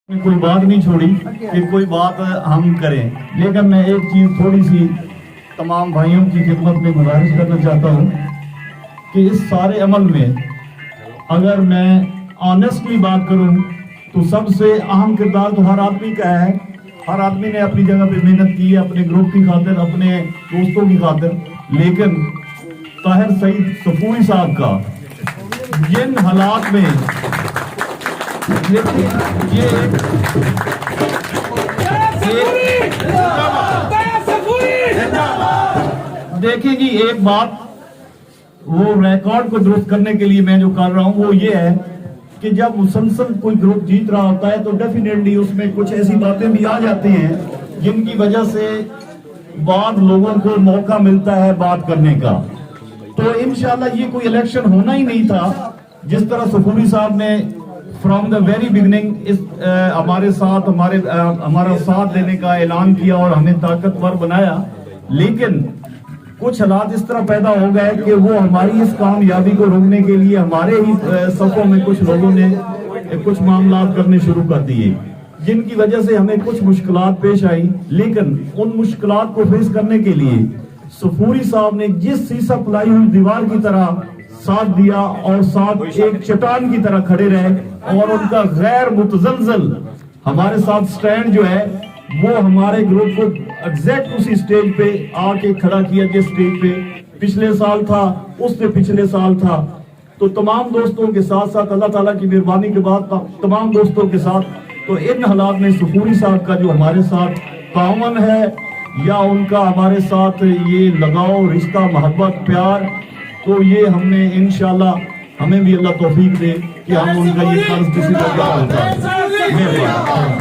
کوئی بات نہیں چھوڑی کہ کوئی بات ہم کریں، لیکن میں ایک چیز تھوڑی سی تمام بھائیوں کی خدمت میں گزارش کرنا چاہتا ہوں کہ اس سارے عمل میں اگر میں آنیسٹلی بات کروں تو سب سے اہم کردار تو ہر آدمی کا ہے. ہر آدمی نے اپنی جگہ پہ محنت کی ہے، اپنے گروپ کی خاطر، اپنے دوستوں کی خاطر، لیکن طاہر سعید صفوری صاحب کا جن حالات میں دیکھیں جی، ایک بات وہ ریکارڈ کو درست کرنے کے لیے میں جو کر رہا ہوں وہ یہ ہے کہ جب مسلسل کوئی گروپ جیت رہا ہوتا ہے تو ڈیفینیٹلی اس میں کچھ ایسی باتیں بھی آ جاتی ہیں جن کی وجہ سے بعض لوگوں کو موقع ملتا ہے بات کرنے کا. تو انشاءاللہ یہ کوئی الیکشن ہونا ہی نہیں تھا. جس طرح صفوری صاحب نے فرام دا ویری بگننگ ہمارے ساتھ ہمارا ساتھ دینے کا اعلان کیا اور ہمیں طاقتور بنایا، لیکن کچھ حالات اس طرح پیدا ہو گئے کہ وہ ہماری اس کامیابی کو روکنے کے لیے ہمارے ہی صفوں میں کچھ لوگوں نے کچھ معاملات کرنے شروع کر دیے، جن کی وجہ سے ہمیں کچھ مشکلات پیش آئی. لیکن ان مشکلات کو فیس کرنے کے لیے صفوری صاحب نے جس سیسا پلائی ہوئی دیوار کی طرح ساتھ دیا اور ساتھ ایک چٹان کی طرح کھڑے رہے، اور ان کا غیر متزلزل ہمارے ساتھ سٹینڈ جو ہے وہ ہمارے گروپ کو ایگزیکٹ اسی سٹیج پہ آ کے کھڑا کیا جس سٹیج پہ پچھلے سال تھا، اس سے پچھلے سال تھا. تو تمام دوستوں کے ساتھ ساتھ اللہ تعالیٰ کی مہربانی کے بعد تمام دوستوں کے ساتھ تو ان حالات میں صفوری صاحب کا جو ہمارے ساتھ تعاون ہے یا ان کا ہمارے ساتھ یہ لگاؤ، رشتہ، محبت، پیار، تو یہ ہم نے انشاءاللہ ہمیں بھی اللہ توفیق دے کہ ہم ان کا یہ قرض کسی طرح ادا ہوتا ہے.